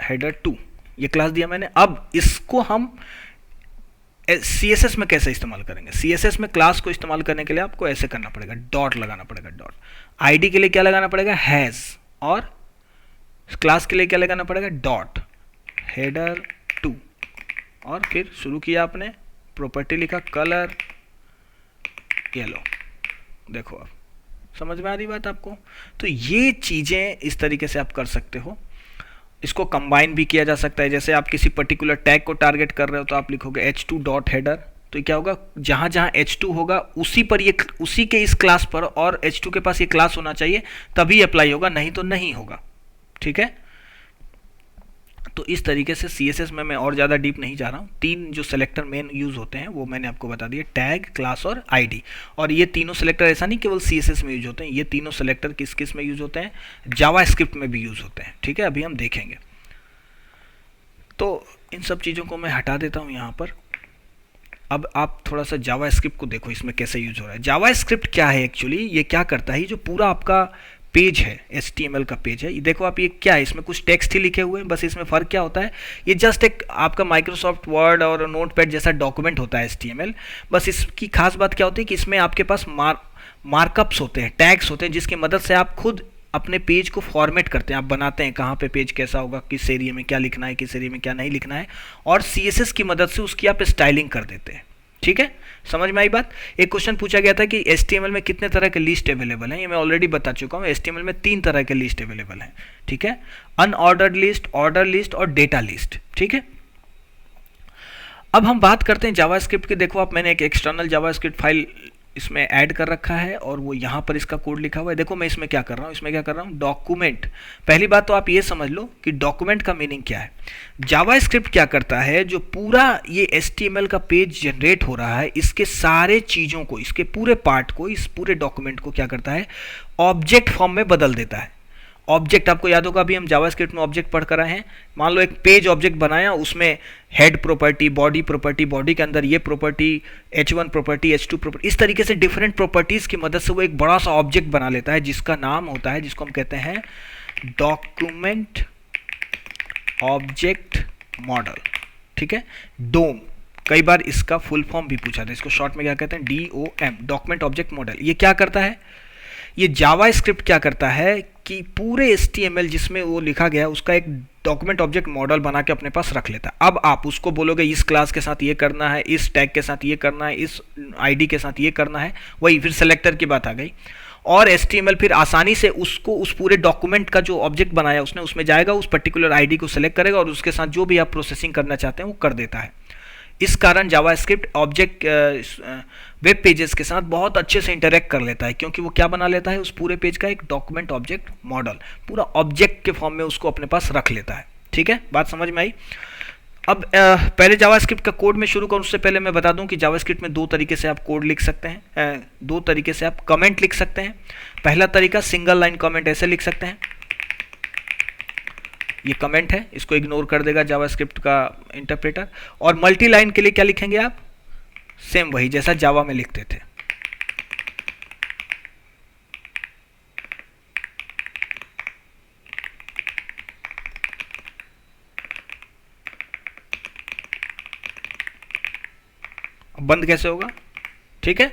हेडर 2, ये क्लास दिया मैंने। अब इसको हम CSS में कैसे इस्तेमाल करेंगे, CSS में क्लास को इस्तेमाल करने के लिए आपको ऐसे करना पड़ेगा, डॉट लगाना पड़ेगा, डॉट। आईडी के लिए क्या लगाना पड़ेगा, हैज, और क्लास के लिए क्या लगाना पड़ेगा, डॉट हेडर 2, और फिर शुरू किया आपने, प्रॉपर्टी लिखा कलर येलो। देखो आप, समझ में आ रही बात आपको। तो ये चीजें इस तरीके से आप कर सकते हो। इसको कंबाइन भी किया जा सकता है, जैसे आप किसी पर्टिकुलर टैग को टारगेट कर रहे हो तो आप लिखोगे H2 डॉट हेडर, तो क्या होगा, जहां जहां H2 होगा उसी पर ये, उसी के इस क्लास पर और H2 के पास ये क्लास होना चाहिए, तभी अप्लाई होगा, नहीं तो नहीं होगा, ठीक है। तो इस तरीके से CSS में मैं और ज़्यादा डीप नहीं जा रहा हूँ। 3 जो सेलेक्टर मेन यूज़ होते हैं वो मैंने आपको बता दिए, टैग, क्लास और आईडी। और ये तीनों सेलेक्टर ऐसा नहीं केवल CSS में यूज होते हैं, ये तीनों सेलेक्टर किस किस में यूज होते हैं, जावास्क्रिप्ट में भी यूज होते हैं, ठीक है। अभी हम देखेंगे। तो इन सब चीज़ों को मैं हटा देता हूँ यहाँ पर। अब आप थोड़ा सा जावास्क्रिप्ट को देखो, इसमें कैसे यूज हो रहा है। जावास्क्रिप्ट क्या है एक्चुअली, ये क्या करता है, ये जो पूरा आपका पेज है, HTML का पेज है, ये देखो आप, ये क्या है, इसमें कुछ टेक्स्ट ही लिखे हुए हैं, बस इसमें फ़र्क क्या होता है, ये जस्ट एक आपका माइक्रोसॉफ्ट वर्ड और नोटपैड जैसा डॉक्यूमेंट होता है HTML। बस इसकी खास बात क्या होती है कि इसमें आपके पास मार्कअप्स होते हैं, टैग्स होते हैं, जिसकी मदद से आप खुद अपने पेज को फॉर्मेट करते हैं, आप बनाते हैं कहाँ पे पेज कैसा होगा, किस एरिया में क्या लिखना है, किस एरिया में क्या नहीं लिखना है, और CSS की मदद से उसकी आप स्टाइलिंग कर देते हैं, ठीक है। समझ में आई बात। एक क्वेश्चन पूछा गया था कि HTML में कितने तरह के लिस्ट अवेलेबल हैं, ये मैं ऑलरेडी बता चुका हूँ। HTML में 3 तरह के लिस्ट अवेलेबल हैं, ठीक है, अनऑर्डर्ड लिस्ट, ऑर्डर लिस्ट और डेटा लिस्ट, ठीक है। अब हम बात करते हैं जावास्क्रिप्ट की। देखो आप, मैंने एक एक्सटर्नल जावास्क्रिप्ट फाइल इसमें ऐड कर रखा है और वो यहाँ पर इसका कोड लिखा हुआ है। देखो मैं इसमें क्या कर रहा हूँ, इसमें क्या कर रहा हूँ, डॉक्यूमेंट। पहली बात तो आप ये समझ लो कि डॉक्यूमेंट का मीनिंग क्या है। जावास्क्रिप्ट क्या करता है, जो पूरा ये HTML का पेज जनरेट हो रहा है, इसके सारे चीज़ों को, इसके पूरे पार्ट को, इस पूरे डॉक्यूमेंट को क्या करता है, ऑब्जेक्ट फॉर्म में बदल देता है। ऑब्जेक्ट आपको याद होगा, अभी हम जावास्क्रिप्ट में ऑब्जेक्ट पढ़ कर आए हैं। मान लो एक पेज ऑब्जेक्ट बनाया, उसमें head property, body property, body के अंदर ये property, H1 property, H2 property, इस तरीके से डिफरेंट प्रॉपर्टीज की मदद से वो एक बड़ा सा ऑब्जेक्ट बना लेता है, जिसका नाम होता है, जिसको हम कहते हैं डॉक्यूमेंट ऑब्जेक्ट मॉडल, ठीक है, डोम। कई बार इसका फुल फॉर्म भी पूछा था, इसको शॉर्ट में क्या कहते हैं, DOM, डॉक्यूमेंट ऑब्जेक्ट मॉडल। ये क्या करता है, ये जावास्क्रिप्ट क्या करता है कि पूरे HTML जिसमें वो लिखा गया उसका एक डॉक्यूमेंट ऑब्जेक्ट मॉडल बना के अपने पास रख लेता है। अब आप उसको बोलोगे इस क्लास के साथ ये करना है, इस टैग के साथ ये करना है, इस आईडी के साथ ये करना है, वही फिर सेलेक्टर की बात आ गई। और HTML फिर आसानी से उसको, उस पूरे डॉक्यूमेंट का जो ऑब्जेक्ट बनाया उसने, उसमें जाएगा, उस पर्टिकुलर आईडी को सेलेक्ट करेगा और उसके साथ जो भी आप प्रोसेसिंग करना चाहते हैं वो कर देता है। इस कारण जावास्क्रिप्ट ऑब्जेक्ट वेब पेजेस के साथ बहुत अच्छे से इंटरेक्ट कर लेता है, क्योंकि वो क्या बना लेता है, उस पूरे पेज का एक डॉक्यूमेंट ऑब्जेक्ट मॉडल पूरा ऑब्जेक्ट के फॉर्म में उसको अपने पास रख लेता है। ठीक है, बात समझ में आई। अब पहले जावास्क्रिप्ट का कोड में शुरू करूँ उससे पहले मैं बता दूं कि जावास्क्रिप्ट में दो तरीके से आप कोड लिख सकते हैं, दो तरीके से आप कमेंट लिख सकते हैं। पहला तरीका सिंगल लाइन कमेंट ऐसे लिख सकते हैं, ये कमेंट है, इसको इग्नोर कर देगा जावास्क्रिप्ट का इंटरप्रेटर। और मल्टी लाइन के लिए क्या लिखेंगे आप, सेम वही जैसा जावा में लिखते थे। बंद कैसे होगा, ठीक है,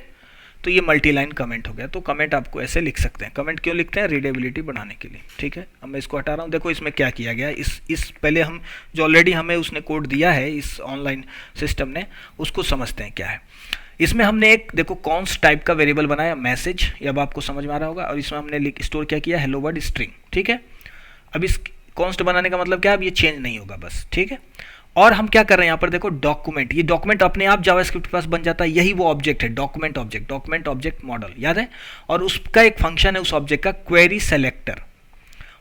तो ये मल्टी लाइन कमेंट हो गया। तो कमेंट आपको ऐसे लिख सकते हैं। कमेंट क्यों लिखते हैं, रीडेबिलिटी बढ़ाने के लिए। ठीक है, अब मैं इसको हटा रहा हूँ। देखो इसमें क्या किया गया, इस पहले हम जो ऑलरेडी हमें उसने कोड दिया है इस ऑनलाइन सिस्टम ने, उसको समझते हैं क्या है। इसमें हमने एक देखो कॉन्स्ट टाइप का वेरिएबल बनाया मैसेज, ये अब आपको समझ में आ रहा होगा। और इसमें हमने स्टोर क्या किया, हेलो वर्ड स्ट्रिंग। ठीक है, अब इस कॉन्स्ट बनाने का मतलब क्या है, अब ये चेंज नहीं होगा बस। ठीक है, और हम क्या कर रहे हैं यहाँ पर देखो डॉक्यूमेंट, ये डॉक्यूमेंट अपने आप जावास्क्रिप्ट के पास बन जाता है, यही वो ऑब्जेक्ट है, डॉक्यूमेंट ऑब्जेक्ट मॉडल, याद है। और उसका एक फंक्शन है उस ऑब्जेक्ट का, क्वेरी सेलेक्टर।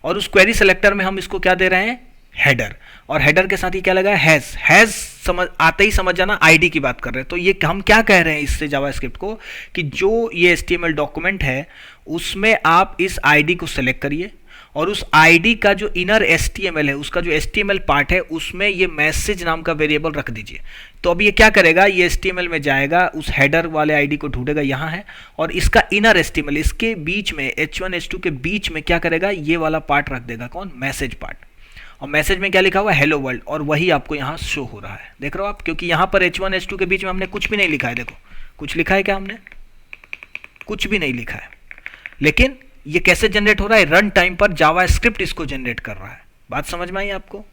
और उस क्वेरी सेलेक्टर में हम इसको क्या दे रहे हैं, हेडर। और हेडर के साथ ही क्या लगा है, हैज समझ आते ही समझ जाना आईडी की बात कर रहे हैं। तो ये हम क्या कह रहे हैं इससे जावास्क्रिप्ट को, कि जो ये एचटीएमएल डॉक्यूमेंट है उसमें आप इस आईडी को सेलेक्ट करिए, और उस आईडी का जो इनर एचटीएमएल है, उसका जो एचटीएमएल पार्ट है, उसमें ये मैसेज नाम का वेरिएबल रख दीजिए। तो अब ये क्या करेगा, ये एचटीएमएल में जाएगा, उस हेडर वाले आईडी को ढूंढेगा, यहाँ है, और इसका इनर एचटीएमएल इसके बीच में h1 h2 के बीच में क्या करेगा, ये वाला पार्ट रख देगा, कौन, मैसेज पार्ट। और मैसेज में क्या लिखा हुआ है, हेलो वर्ल्ड, और वही आपको यहाँ शो हो रहा है, देख रहे हो आप, क्योंकि यहाँ पर h1 h2 के बीच में हमने कुछ भी नहीं लिखा है। देखो कुछ लिखा है क्या, हमने कुछ भी नहीं लिखा है, लेकिन ये कैसे जनरेट हो रहा है, रन टाइम पर जावास्क्रिप्ट इसको जनरेट कर रहा है। बात समझ में आई आपको।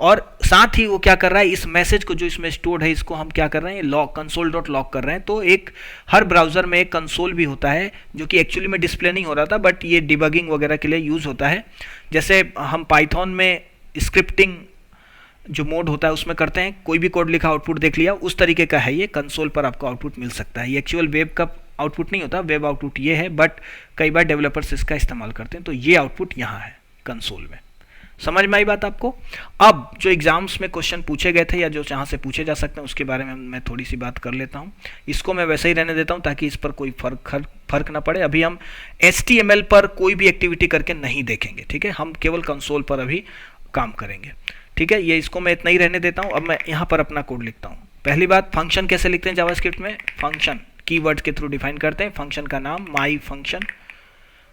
और साथ ही वो क्या कर रहा है, इस मैसेज को जो इसमें स्टोर्ड है, इसको हम क्या कर रहे हैं, लॉग कंसोल डॉट लॉग कर रहे हैं। तो एक हर ब्राउजर में एक कंसोल भी होता है, जो कि एक्चुअली में डिस्प्ले नहीं हो रहा था, बट ये डिबगिंग वगैरह के लिए यूज होता है। जैसे हम पाइथन में स्क्रिप्टिंग जो मोड होता है उसमें करते हैं, कोई भी कोड लिखा आउटपुट देख लिया, उस तरीके का है ये, कंसोल पर आपको आउटपुट मिल सकता है। ये एक्चुअल वेब का आउटपुट नहीं होता, वेब आउटपुट ये है, बट कई बार डेवलपर्स इसका इस्तेमाल करते हैं। तो ये आउटपुट यहाँ है कंसोल में। समझ में आई बात आपको। अब जो एग्जाम्स में क्वेश्चन पूछे गए थे या जो जहाँ से पूछे जा सकते हैं उसके बारे में मैं थोड़ी सी बात कर लेता हूँ। इसको मैं वैसे ही रहने देता हूँ ताकि इस पर कोई फर्क ना पड़े। अभी हम HTML पर कोई भी एक्टिविटी करके नहीं देखेंगे, ठीक है, हम केवल कंसोल पर अभी काम करेंगे, ठीक है। ये इसको मैं इतना ही रहने देता हूँ। अब मैं यहाँ पर अपना कोड लिखता हूँ। पहली बात, फंक्शन कैसे लिखते हैं जावास्क्रिप्ट में, फंक्शन कीवर्ड के थ्रू डिफाइन करते हैं। फंक्शन का नाम माई फंक्शन,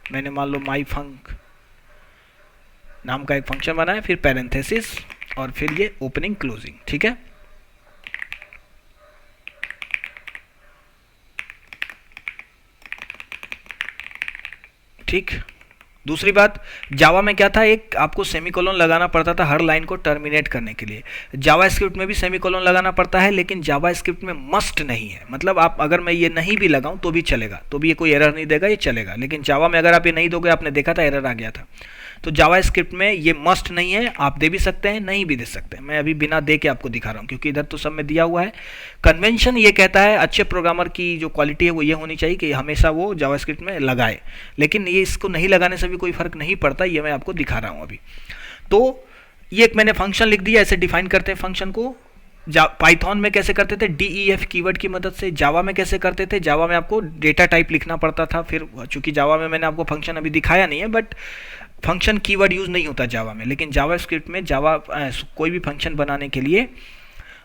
मैंने मान लो माई फंक नाम का एक फंक्शन बनाया, फिर पैरेंथेसिस और फिर ये ओपनिंग क्लोजिंग, ठीक है। ठीक, दूसरी बात, जावा में क्या था, एक आपको सेमीकोलन लगाना पड़ता था हर लाइन को टर्मिनेट करने के लिए। जावास्क्रिप्ट में भी सेमीकोलन लगाना पड़ता है, लेकिन जावास्क्रिप्ट में मस्ट नहीं है। मतलब आप अगर मैं ये नहीं भी लगाऊं तो भी चलेगा, तो भी ये कोई एरर नहीं देगा, ये चलेगा। लेकिन जावा में अगर आप ये नहीं दोगे, आपने देखा था एरर आ गया था। तो जावास्क्रिप्ट में ये मस्ट नहीं है, आप दे भी सकते हैं, नहीं भी दे सकते हैं। मैं अभी बिना दे के आपको दिखा रहा हूँ क्योंकि इधर तो सब में दिया हुआ है। कन्वेंशन ये कहता है, अच्छे प्रोग्रामर की जो क्वालिटी है वो ये होनी चाहिए कि हमेशा वो जावास्क्रिप्ट में लगाए, लेकिन ये इसको नहीं लगाने से भी कोई फर्क नहीं पड़ता, ये मैं आपको दिखा रहा हूँ अभी। तो ये एक मैंने फंक्शन लिख दिया, ऐसे डिफाइन करते हैं फंक्शन को। पाइथन में कैसे करते थे, DEF कीवर्ड की मदद से। जावा में कैसे करते थे, जावा में आपको डेटा टाइप लिखना पड़ता था। फिर चूंकि जावा में मैंने आपको फंक्शन अभी दिखाया नहीं है, बट फंक्शन कीवर्ड यूज नहीं होता जावा में, लेकिन जावास्क्रिप्ट में कोई भी फंक्शन बनाने के लिए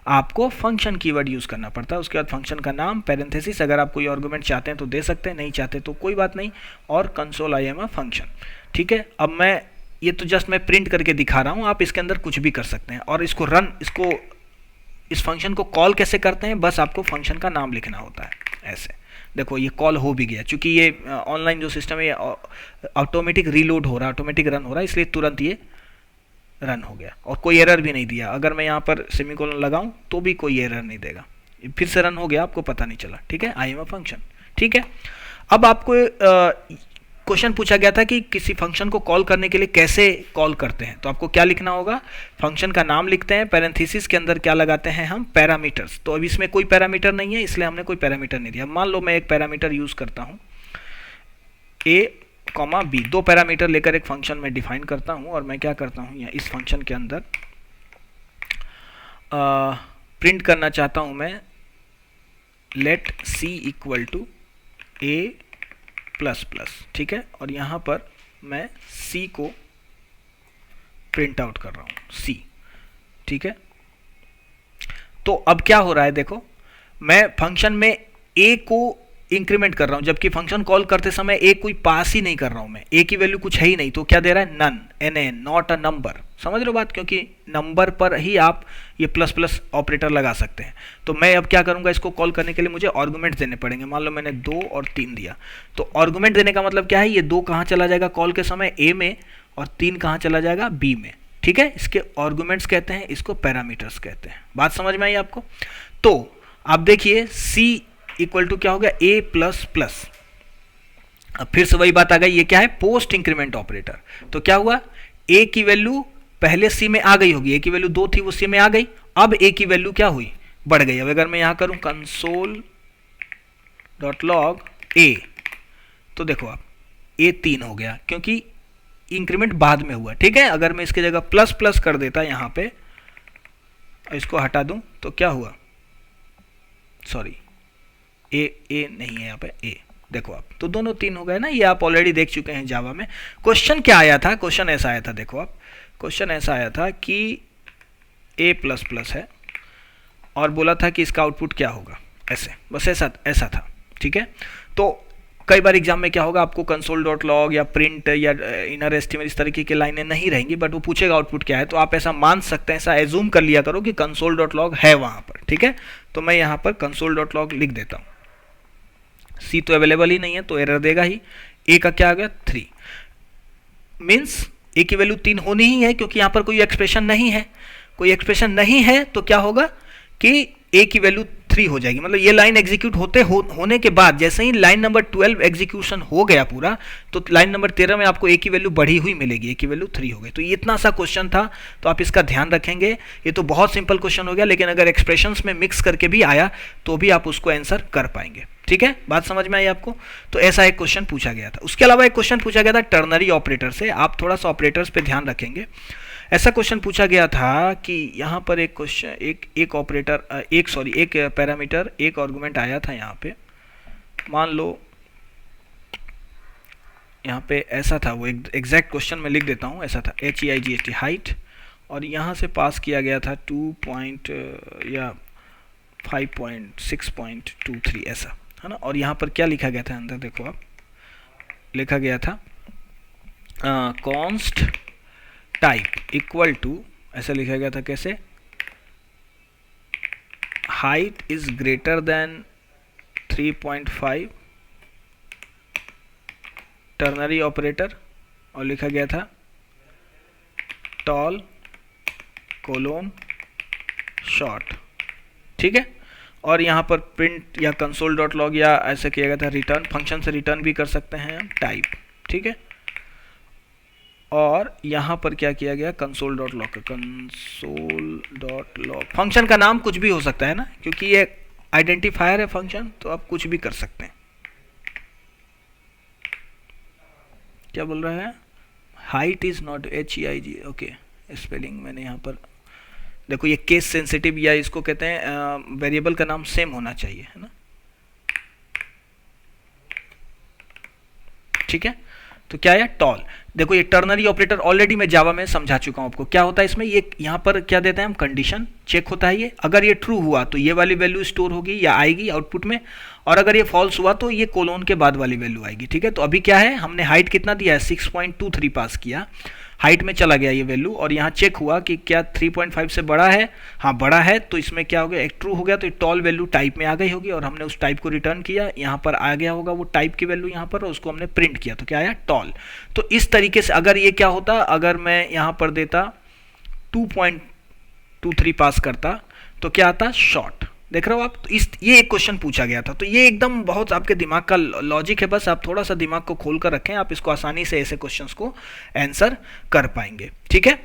आपको फंक्शन कीवर्ड यूज करना पड़ता है। उसके बाद फंक्शन का नाम, पैरेंथेसिस, अगर आप कोई आर्गुमेंट चाहते हैं तो दे सकते हैं, नहीं चाहते तो कोई बात नहीं, और console I am a function, ठीक है। अब मैं ये तो जस्ट मैं प्रिंट करके दिखा रहा हूँ, आप इसके अंदर कुछ भी कर सकते हैं। और इसको रन, इस फंक्शन को कॉल कैसे करते हैं, बस आपको फंक्शन का नाम लिखना होता है ऐसे। देखो ये कॉल हो भी गया, क्योंकि ये ऑनलाइन जो सिस्टम है ऑटोमेटिक रीलोड हो रहा है, ऑटोमेटिक रन हो रहा है, इसलिए तुरंत ये रन हो गया और कोई एरर भी नहीं दिया। अगर मैं यहाँ पर सेमीकोलन लगाऊं तो भी कोई एरर नहीं देगा, फिर से रन हो गया, आपको पता नहीं चला, ठीक है। आई एम अ फंक्शन, ठीक है। अब आपको क्वेश्चन पूछा गया था कि किसी फंक्शन को कॉल करने के लिए कैसे कॉल करते हैं, तो आपको क्या लिखना होगा, फंक्शन का नाम लिखते हैं, पैरेंथेसिस के अंदर क्या लगाते हैं हम, पैरामीटर्स। तो अब इसमें कोई पैरामीटर नहीं है इसलिए हमने कोई पैरामीटर नहीं दिया। मान लो मैं एक पैरामीटर यूज करता हूँ a, b, दो पैरामीटर लेकर एक फंक्शन में डिफाइन करता हूँ और मैं क्या करता हूँ, या इस फंक्शन के अंदर प्रिंट करना चाहता हूँ मैं let c equal to a plus plus, ठीक है, और यहाँ पर मैं c को प्रिंट आउट कर रहा हूँ c, ठीक है। तो अब क्या हो रहा है, देखो मैं फंक्शन में a को इंक्रीमेंट कर रहा हूं, जबकि फंक्शन कॉल करते समय a कोई पास ही नहीं कर रहा हूं मैं, a की वैल्यू कुछ है ही नहीं, तो क्या दे रहा है, NaN, NaN, not a number. समझ रहे हो बात, क्योंकि नंबर पर ही आप ये प्लस प्लस ऑपरेटर लगा सकते हैं। तो मैं अब क्या करूंगा, इसको कॉल करने के लिए मुझे आर्गुमेंट्स देने पड़ेंगे। मान लो मैंने 2 और 3 दिया, तो आर्गुमेंट देने का मतलब क्या है, ये 2 कहाँ चला जाएगा कॉल के समय, a में, और 3 कहाँ चला जाएगा, b में, ठीक है। इसके आर्गुमेंट्स कहते हैं, इसको पैरामीटर्स कहते हैं। बात समझ में आई आपको। तो आप देखिए c इक्वल टू क्या हो गया, a प्लस प्लस। अब फिर से वही बात आ गई, ये क्या है, पोस्ट इंक्रीमेंट ऑपरेटर। तो क्या हुआ, a की वैल्यू पहले c में आ गई होगी, a की वैल्यू 2 थी वो c में आ गई, अब a की वैल्यू क्या हुई, बढ़ गई। अब अगर मैं यहां करूं कंसोल डॉट लॉग a, तो देखो आप a 3 हो गया, क्योंकि इंक्रीमेंट बाद में हुआ, ठीक है। अगर मैं इसकी जगह प्लस प्लस कर देता यहां पे, इसको हटा दूं, तो क्या हुआ, सॉरी ए नहीं है यहाँ पे, ए देखो आप, तो दोनों 3 हो गए ना। ये आप ऑलरेडी देख चुके हैं जावा में। क्वेश्चन क्या आया था, क्वेश्चन ऐसा आया था, देखो आप, क्वेश्चन ऐसा आया था कि a प्लस प्लस है और बोला था कि इसका आउटपुट क्या होगा, ऐसे, बस ऐसा था, ठीक है। तो कई बार एग्जाम में क्या होगा, आपको कंसोल डॉट लॉग या प्रिंट या इनर एस्टीमेट इस तरीके की लाइनें नहीं रहेंगी, बट वो पूछेगा आउटपुट क्या है, तो आप ऐसा मान सकते हैं, ऐसा एज्यूम कर लिया करो कि कंसोल डॉट लॉग है वहां पर, ठीक है। तो मैं यहाँ पर कंसोल डॉट लॉग लिख देता हूँ, C तो अवेलेबल ही नहीं है तो एरर देगा ही। A का क्या आ गया, 3, मीन्स A की वैल्यू 3 होनी ही है, क्योंकि यहाँ पर कोई एक्सप्रेशन नहीं है, कोई एक्सप्रेशन नहीं है, तो क्या होगा कि A की वैल्यू 3 हो जाएगी। मतलब ये लाइन एग्जीक्यूट होने के बाद, जैसे ही लाइन नंबर 12 एग्जीक्यूशन हो गया पूरा, तो लाइन नंबर 13 में आपको A की वैल्यू बढ़ी हुई मिलेगी, A की वैल्यू 3 हो गई। तो ये इतना सा क्वेश्चन था, तो आप इसका ध्यान रखेंगे। ये तो बहुत सिंपल क्वेश्चन हो गया, लेकिन अगर एक्सप्रेशंस में मिक्स करके भी आया तो भी आप उसको आंसर कर पाएंगे, ठीक है। बात समझ में आई आपको। तो ऐसा एक क्वेश्चन पूछा गया था। उसके अलावा एक क्वेश्चन पूछा गया था टर्नरी ऑपरेटर से, आप थोड़ा सा ऑपरेटर्स पे ध्यान रखेंगे। ऐसा क्वेश्चन पूछा गया था कि यहाँ पर एक क्वेश्चन, एक पैरामीटर, एक आर्गुमेंट आया था यहाँ पे, मान लो यहाँ पे ऐसा था, वो एग्जैक्ट क्वेश्चन में लिख देता हूँ, ऐसा था HEIGHT हाइट, और यहाँ से पास किया गया था 5.6.23 ऐसा है ना। और यहाँ पर क्या लिखा गया था अंदर, देखो आप, लिखा गया था कॉन्स्ट टाइप इक्वल टू, ऐसा लिखा गया था, कैसे, height is greater than 3.5 ternary operator, और लिखा गया था टॉल कोलोन शॉर्ट, ठीक है। और यहाँ पर प्रिंट या कंसोल डॉट लॉग या ऐसा किया गया था रिटर्न, फंक्शन से रिटर्न भी कर सकते हैं टाइप, ठीक है। और यहाँ पर क्या किया गया, console dot log, console dot log, function का नाम कुछ भी हो सकता है ना, क्योंकि ये आइडेंटिफायर है फंक्शन, तो आप कुछ भी कर सकते हैं। क्या बोल रहा है, height is not HEIG, okay, spelling मैंने यहाँ पर, देखो ये केस सेंसिटिव, या इसको कहते हैं वेरिएबल का नाम सेम होना चाहिए, है ना, ठीक है। तो क्या है, टॉल। देखो ये टर्नरी ऑपरेटर ऑलरेडी मैं जावा में समझा चुका हूं आपको, क्या होता है इसमें, ये यहाँ पर क्या देते हैं हम, कंडीशन चेक होता है ये, अगर ये ट्रू हुआ तो ये वाली वैल्यू स्टोर होगी या आएगी आउटपुट में, और अगर ये फॉल्स हुआ तो ये कोलोन के बाद वाली वैल्यू आएगी, ठीक है। तो अभी क्या है, हमने हाइट कितना दिया है, 6.23 पास किया, हाइट में चला गया ये वैल्यू, और यहाँ चेक हुआ कि क्या 3.5 से बड़ा है, हाँ बड़ा है, तो इसमें क्या हो गया, एक ट्रू हो गया, तो टॉल वैल्यू टाइप में आ गई होगी, और हमने उस टाइप को रिटर्न किया, यहाँ पर आ गया होगा वो टाइप की वैल्यू यहाँ पर, और उसको हमने प्रिंट किया, तो क्या आया, टॉल। तो इस तरीके से अगर ये क्या होता, अगर मैं यहाँ पर देता 2.23 पास करता, तो क्या आता, शॉर्ट, देख रहे हो आप, तो ये एक क्वेश्चन पूछा गया था, तो ये एकदम बहुत आपके दिमाग का लॉजिक है, बस आप थोड़ा सा दिमाग को खोल कर रखें, आप इसको आसानी से ऐसे क्वेश्चंस को आंसर कर पाएंगे। ठीक है,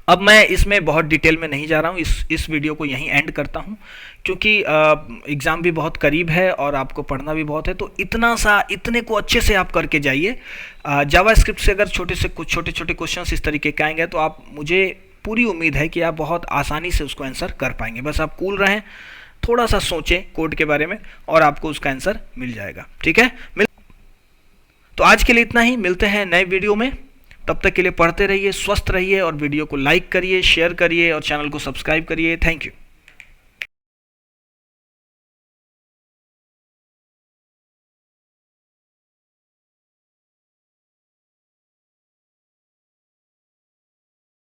अब मैं इसमें बहुत डिटेल में नहीं जा रहा हूँ, इस वीडियो को यहीं एंड करता हूँ, क्योंकि एग्ज़ाम भी बहुत करीब है और आपको पढ़ना भी बहुत है, तो इतने को अच्छे से आप करके जाइए। जावास्क्रिप्ट से अगर कुछ छोटे छोटे क्वेश्चंस इस तरीके के आएंगे तो आप, मुझे पूरी उम्मीद है कि आप बहुत आसानी से उसको आंसर कर पाएंगे। बस आप कूल रहें, थोड़ा सा सोचें कोड के बारे में और आपको उसका आंसर मिल जाएगा। ठीक है, तो आज के लिए इतना ही, मिलते हैं नए वीडियो में। तब तक के लिए पढ़ते रहिए, स्वस्थ रहिए और वीडियो को लाइक करिए, शेयर करिए और चैनल को सब्सक्राइब करिए। Thank you.